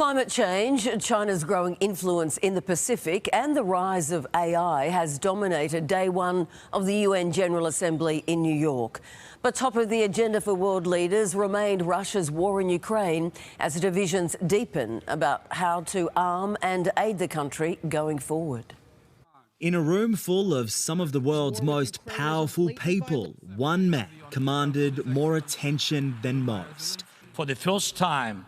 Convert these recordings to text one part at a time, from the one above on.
Climate change, China's growing influence in the Pacific and the rise of AI has dominated day one of the UN General Assembly in New York. But top of the agenda for world leaders remained Russia's war in Ukraine as divisions deepen about how to arm and aid the country going forward. In a room full of some of the world's most powerful people, one man commanded more attention than most. For the first time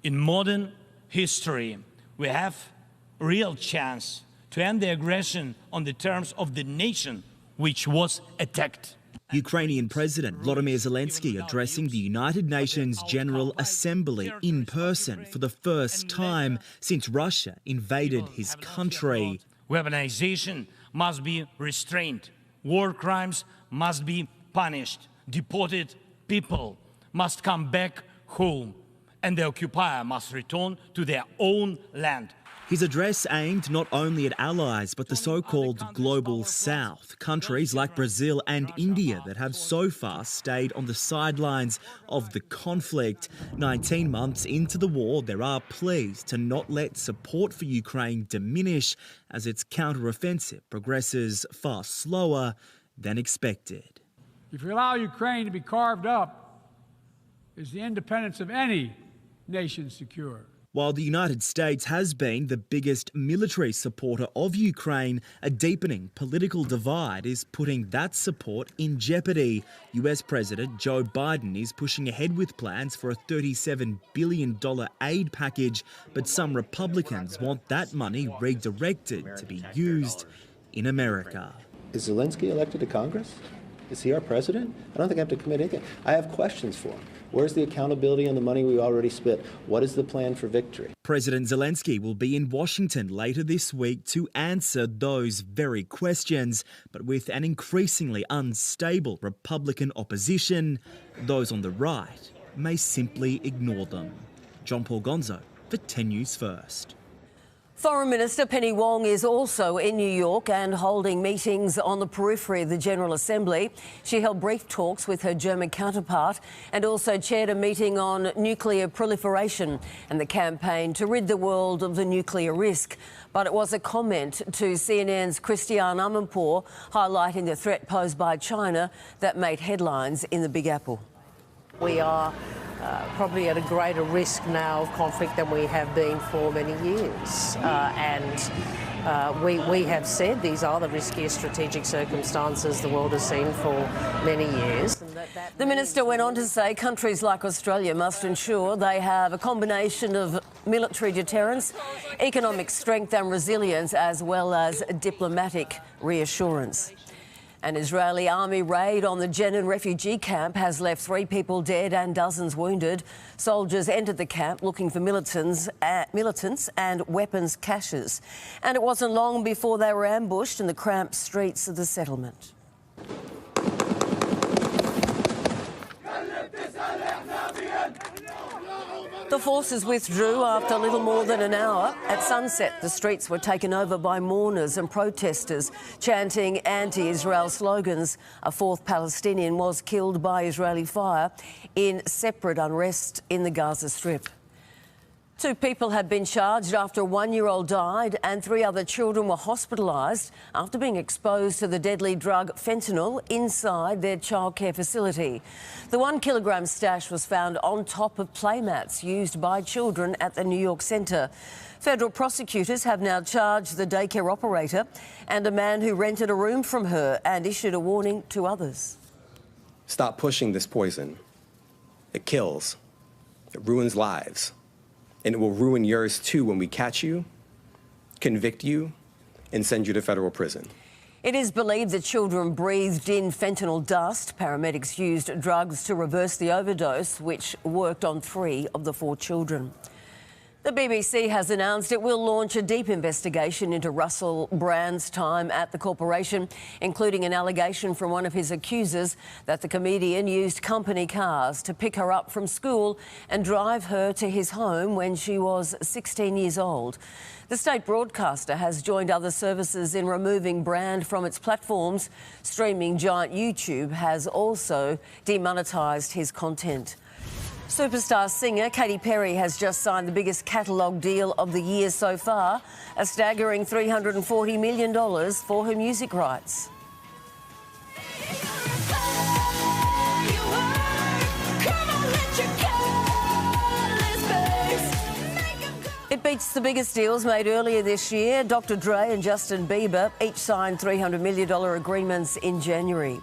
in modern history, we have a real chance to end the aggression on the terms of the nation which was attacked. Ukrainian President Volodymyr Zelensky addressing the United Nations General Assembly in person for the first time since Russia invaded his country. Weaponization must be restrained. War crimes must be punished. Deported people must come back home, and the occupier must return to their own land. His address aimed not only at allies but the so-called Global South, countries like Brazil and India that have so far stayed on the sidelines of the conflict. 19 months into the war, there are pleas to not let support for Ukraine diminish as its counter-offensive progresses far slower than expected. If you allow Ukraine to be carved up, is the independence of any nation secure? While the United States has been the biggest military supporter of Ukraine, a deepening political divide is putting that support in jeopardy. US President Joe Biden is pushing ahead with plans for a $37 billion aid package, but some Republicans want that money redirected to be used in America. Is Zelensky elected to Congress? Is he our president? I don't think I have to commit anything. I have questions for him. Where's the accountability on the money we already spent? What is the plan for victory? President Zelensky will be in Washington later this week to answer those very questions, but with an increasingly unstable Republican opposition, those on the right may simply ignore them. John Paul Gonzo for 10 News First. Foreign Minister Penny Wong is also in New York and holding meetings on the periphery of the General Assembly. She held brief talks with her German counterpart and also chaired a meeting on nuclear proliferation and the campaign to rid the world of the nuclear risk. But it was a comment to CNN's Christiane Amanpour highlighting the threat posed by China that made headlines in the Big Apple. We are probably at a greater risk now of conflict than we have been for many years. We have said these are the riskiest strategic circumstances the world has seen for many years. The minister went on to say countries like Australia must ensure they have a combination of military deterrence, economic strength and resilience, as well as diplomatic reassurance. An Israeli army raid on the Jenin refugee camp has left 3 people dead and dozens wounded. Soldiers entered the camp looking for militants and weapons caches. And it wasn't long before they were ambushed in the cramped streets of the settlement. The forces withdrew after little more than an hour. At sunset, the streets were taken over by mourners and protesters chanting anti-Israel slogans. A 4th Palestinian was killed by Israeli fire in separate unrest in the Gaza Strip. 2 people have been charged after a 1-year-old died and 3 other children were hospitalised after being exposed to the deadly drug fentanyl inside their childcare facility. The 1 kilogram stash was found on top of playmats used by children at the New York Centre. Federal prosecutors have now charged the daycare operator and a man who rented a room from her and issued a warning to others. Stop pushing this poison. It kills. It ruins lives. And it will ruin yours too when we catch you, convict you, and send you to federal prison. It is believed that children breathed in fentanyl dust. Paramedics used drugs to reverse the overdose, which worked on 3 of the 4 children. The BBC has announced it will launch a deep investigation into Russell Brand's time at the corporation, including an allegation from one of his accusers that the comedian used company cars to pick her up from school and drive her to his home when she was 16 years old. The state broadcaster has joined other services in removing Brand from its platforms. Streaming giant YouTube has also demonetised his content. Superstar singer Katy Perry has just signed the biggest catalogue deal of the year so far, a staggering $340 million for her music rights. It beats the biggest deals made earlier this year. Dr. Dre and Justin Bieber each signed $300 million agreements in January.